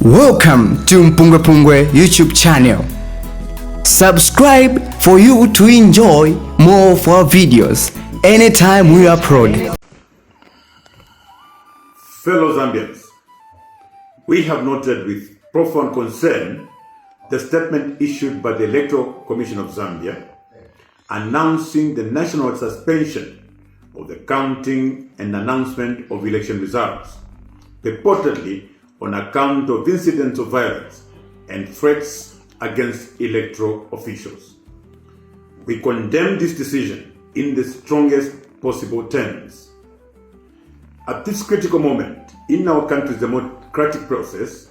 Welcome to MPUNGWE-PUNGWE YouTube channel. Subscribe for you to enjoy more of our videos anytime we upload. Fellow Zambians, we have noted with profound concern the statement issued by the Electoral Commission of Zambia announcing the national suspension of the counting and announcement of election results, purportedly on account of incidents of violence and threats against electoral officials. We condemn this decision in the strongest possible terms. At this critical moment in our country's democratic process,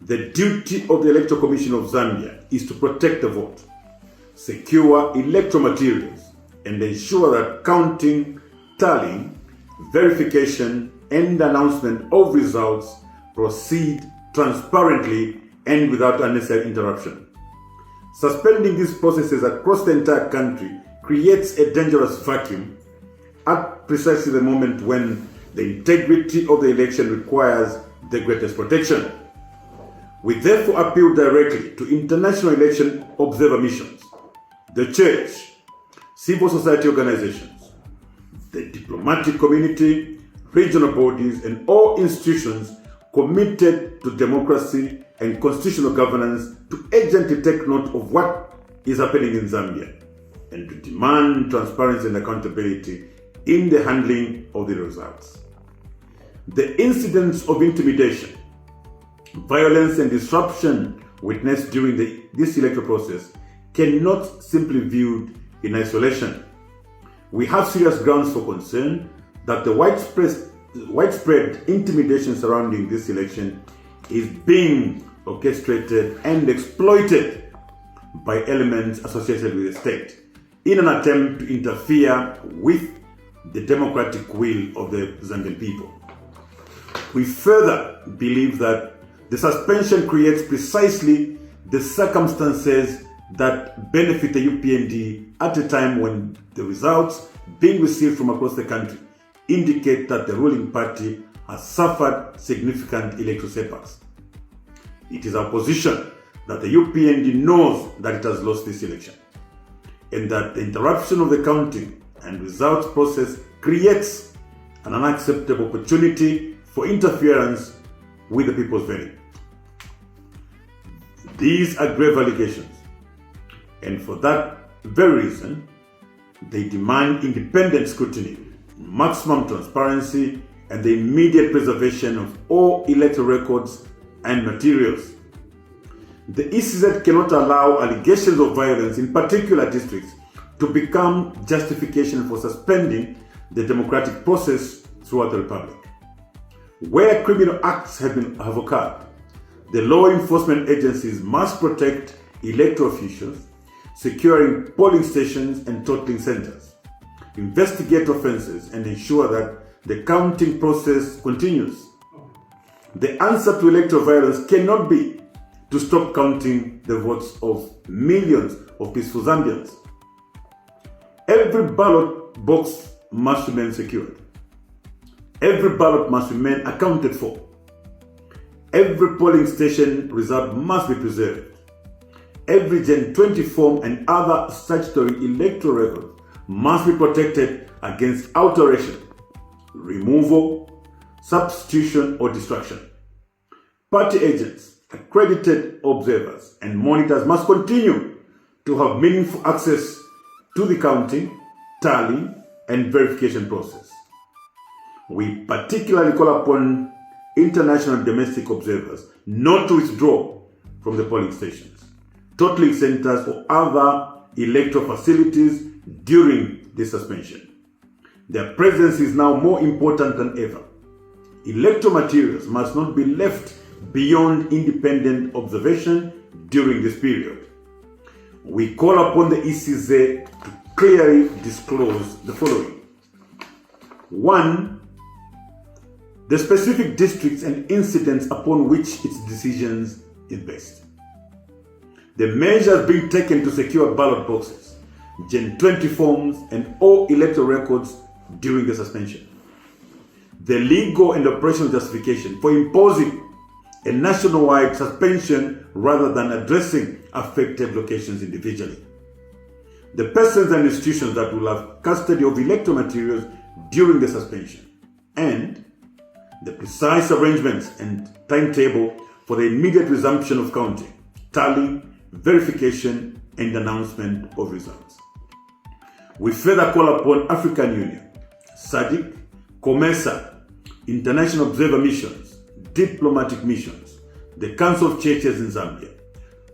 the duty of the Electoral Commission of Zambia is to protect the vote, secure electoral materials, and ensure that counting, tallying, verification, and announcement of results proceed transparently and without unnecessary interruption. Suspending these processes across the entire country creates a dangerous vacuum at precisely the moment when the integrity of the election requires the greatest protection. We therefore appeal directly to international election observer missions, the church, civil society organizations, the diplomatic community, regional bodies, and all institutions committed to democracy and constitutional governance to urgently take note of what is happening in Zambia and to demand transparency and accountability in the handling of the results. The incidents of intimidation, violence, and disruption witnessed during this electoral process cannot simply be viewed in isolation. We have serious grounds for concern that the widespread intimidation surrounding this election is being orchestrated and exploited by elements associated with the state in an attempt to interfere with the democratic will of the Zambian people. We further believe that the suspension creates precisely the circumstances that benefit the UPND at a time when the results being received from across the country indicate that the ruling party has suffered significant electoral setbacks. It is our position that the UPND knows that it has lost this election and that the interruption of the counting and results process creates an unacceptable opportunity for interference with the people's verdict. These are grave allegations, and for that very reason, they demand independent scrutiny, maximum transparency, and the immediate preservation of all electoral records and materials. The ECZ cannot allow allegations of violence in particular districts to become justification for suspending the democratic process throughout the Republic. Where criminal acts have occurred, the law enforcement agencies must protect electoral officials, securing polling stations and totaling centers, investigate offenses, and ensure that the counting process continues. The answer to electoral violence cannot be to stop counting the votes of millions of peaceful Zambians. Every ballot box must remain secured. Every ballot must remain accounted for. Every polling station result must be preserved. Every Gen 20 form and other statutory electoral records must be protected against alteration, removal, substitution, or destruction. Party agents, accredited observers, and monitors must continue to have meaningful access to the counting, tallying, and verification process. We particularly call upon international and domestic observers not to withdraw from the polling stations, totaling centers, or other electoral facilities during this suspension. Their presence is now more important than ever. Electoral materials must not be left beyond independent observation during this period. We call upon the ECZ to clearly disclose the following. 1. The specific districts and incidents upon which its decisions is based. The measures being taken to secure ballot boxes, Gen 20 forms, and all electoral records during the suspension. The legal and operational justification for imposing a nationwide suspension rather than addressing affected locations individually. The persons and institutions that will have custody of electoral materials during the suspension, and the precise arrangements and timetable for the immediate resumption of counting, tally, verification, and announcement of results. We further call upon African Union, SADC, COMESA, international observer missions, diplomatic missions, the Council of Churches in Zambia,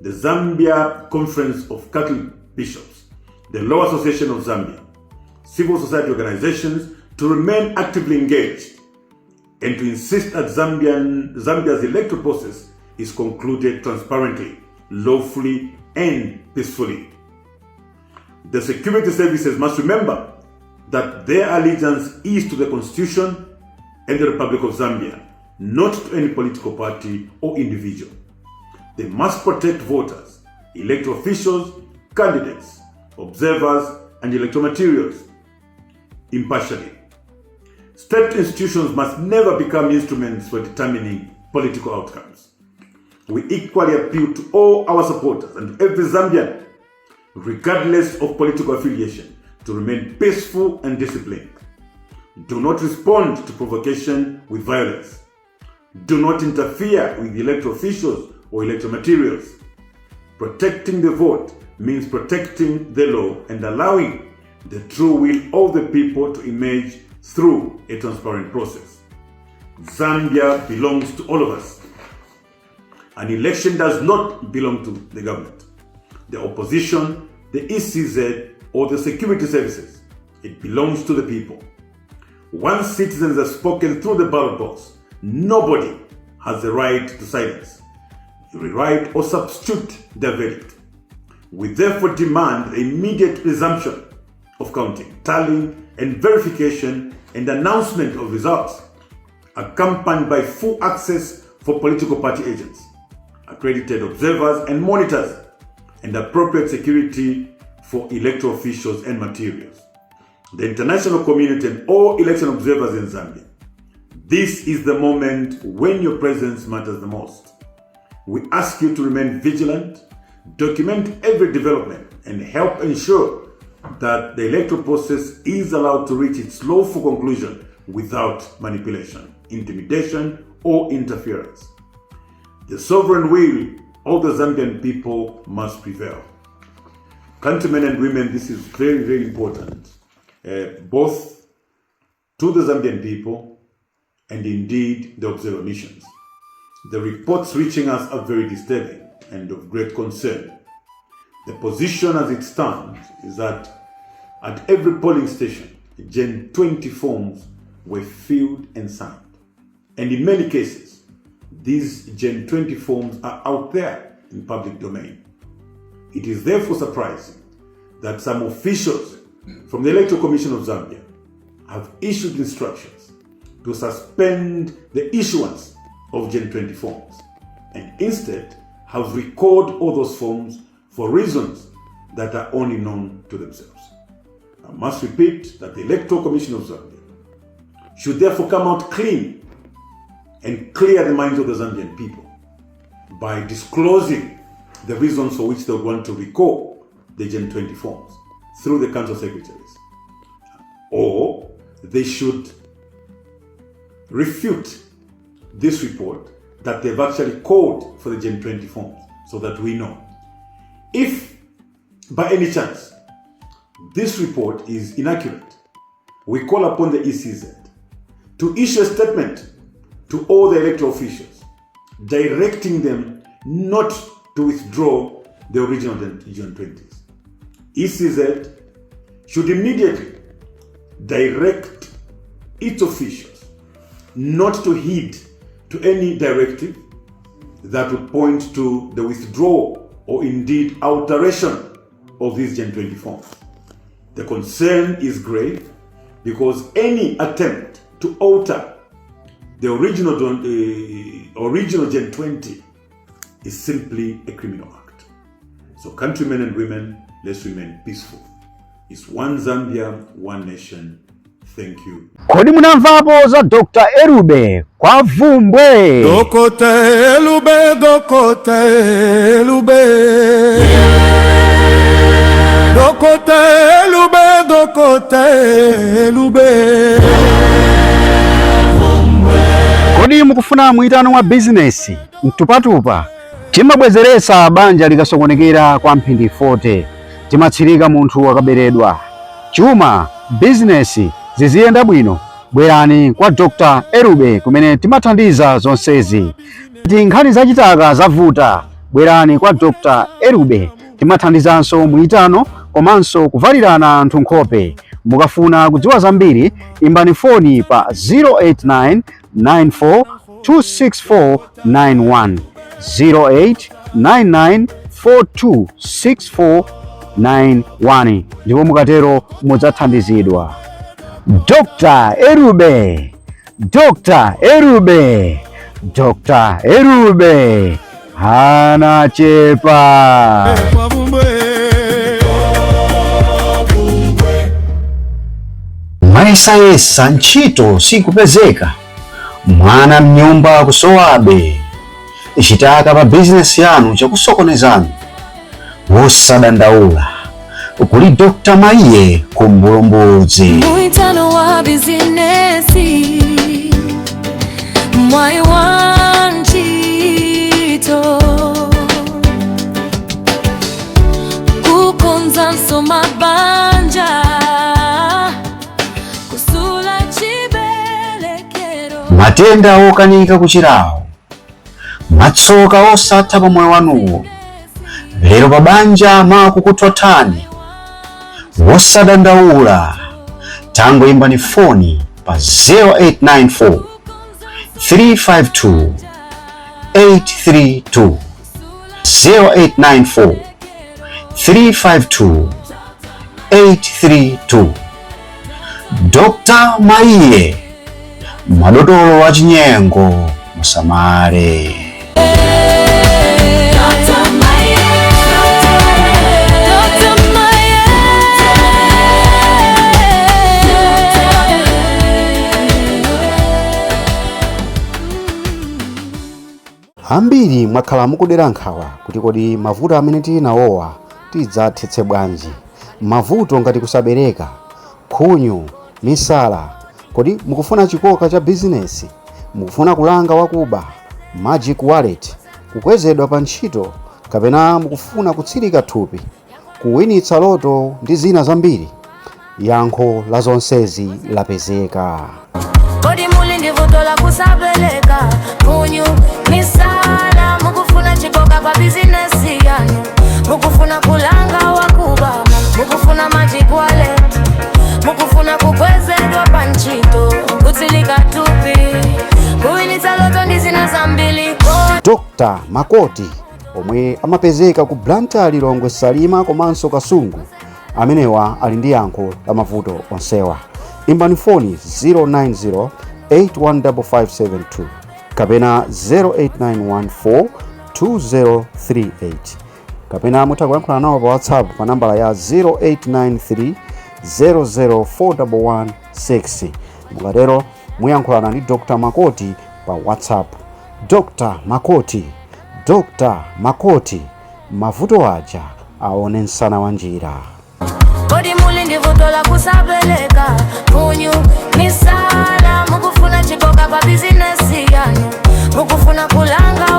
the Zambia Conference of Catholic Bishops, the Law Association of Zambia, civil society organizations to remain actively engaged and to insist that Zambia's electoral process is concluded transparently, lawfully, and peacefully. The security services must remember that their allegiance is to the Constitution and the Republic of Zambia, not to any political party or individual. They must protect voters, electoral officials, candidates, observers, and electoral materials impartially. State institutions must never become instruments for determining political outcomes. We equally appeal to all our supporters and to every Zambian, regardless of political affiliation, to remain peaceful and disciplined. Do not respond to provocation with violence. Do not interfere with electoral officials or electoral materials. Protecting the vote means protecting the law and allowing the true will of the people to emerge through a transparent process. Zambia belongs to all of us. An election does not belong to the government, the opposition, the ECZ, or the security services. It belongs to the people. Once citizens have spoken through the ballot box, nobody has the right to silence, rewrite, or substitute their verdict. We therefore demand the immediate resumption of counting, tallying, and verification and announcement of results, accompanied by full access for political party agents, accredited observers and monitors, and appropriate security for electoral officials and materials. The international community and all election observers in Zambia, this is the moment when your presence matters the most. We ask you to remain vigilant, document every development, and help ensure that the electoral process is allowed to reach its lawful conclusion without manipulation, intimidation, or interference. The sovereign will of the Zambian people must prevail. Countrymen and women, this is very, very important, both to the Zambian people and indeed the observer missions. The reports reaching us are very disturbing and of great concern. The position as it stands is that at every polling station, Gen 20 forms were filled and signed. And in many cases, these Gen 20 forms are out there in public domain. It is therefore surprising that some officials from the Electoral Commission of Zambia have issued instructions to suspend the issuance of Gen 20 forms and instead have recalled all those forms for reasons that are only known to themselves. I must repeat that the Electoral Commission of Zambia should therefore come out clean and clear the minds of the Zambian people by disclosing the reasons for which they want to recall the Gen 20 forms through the council secretaries. Or they should refute this report that they've actually called for the Gen 20 forms so that we know. If by any chance this report is inaccurate, we call upon the ECZ to issue a statement to all the electoral officials, directing them not to withdraw the original Gen 20s. ECZ should immediately direct its officials not to heed to any directive that would point to the withdrawal or indeed alteration of these Gen 20 forms. The concern is grave because any attempt to alter the original Gen 20 is simply a criminal act. So countrymen and women, let's remain peaceful. It's one Zambia, one nation, Thank you. Kodi munamvapo za Dr. Erube kwa Vumbwe. Dr. Erube, Dr. Erube. Dr. Erube, Dr. Erube. Kodi mukufuna mwitano wa business mtupatupa timabwezeresa banja likasokonekera kwa mphindi 40 timatsirika munthu akaberedwa chuma business ziziyenda bwino bwerani kwa Dr. Erube kumene timathandiza zonsezi. Nkhani zachitaka zavuta bwerani kwa Dr. Erube timathandizanso mwitano komanso kuvalirana anthu nkhope. Mukafuna kudziwa zambiri imbani foni pa 089 942649 0899426491 ndipo mukatero mudzathandizidwa. Dr. Erube, Dr. Erube, Dr. Erube hana chepa. Maisayesa ntchito sikupezeka, mwana mnyumba kusowabe, chitaka pa business yanu chakusokonezani, wosadandaula kuli Dr. Maiye kumbulumbudzi. Mwitano wa business mwai wanchito kukonza nsoma banja kusula chibelekero matenda okanika kuchirawo matsoka osatha pa moyo wanuwo lero pabanja makukuthothani wosadandaula tangoimbani foni pa 0894 352 832 0894 352 832. Dr. Maiye madotolo wa chinyengo musamale. Ambiri mwakhala mukudera nkhawa kuti kodi mavuto amene tili nawowa tidzathetse bwanji. Mavuto ngati kusabereka, khunyu, misala. Kodi mukufuna chikoka cha business, mukufuna kulanga wakuba, magic wallet, kukwezedwa pa ntchito, kapena mukufuna kutsirika thupi, kuwinitsa loto ndi zina zambiri? Yankho la zonsezi lapezeka. Kodi muli ndi vuto la kusabeleka, khunyu, misala, mukufuna chikoka pa business yanu, mukufuna kulanga wakuba, mukufuna magic wallet, mukufuna kukwezedwa pa ntchito, kutsirika thupi, kuwinitsa loto ndi zina zambiri. Dr. Makoti omwe amapezeka ku Blantyre, Lilongwe, Salima komanso Kasungu, amenewa ali ndi yankho la mavuto onsewa. Imbani foni 090 815572 kapena 089142038 kapena mutha kuyankhula nawo pa WhatsApp pa nambala ya 0893 004116. mukatero muyankhulana ndi Dr. Makoti pa WhatsApp. Dr. Makoti, Dr. Makoti, mavuto aja aone msana wa njira. Kodi muli ndi vuto la kusabeleka, khunyu, misala, mukufuna chikoka pa business yanu, mukufuna kulanga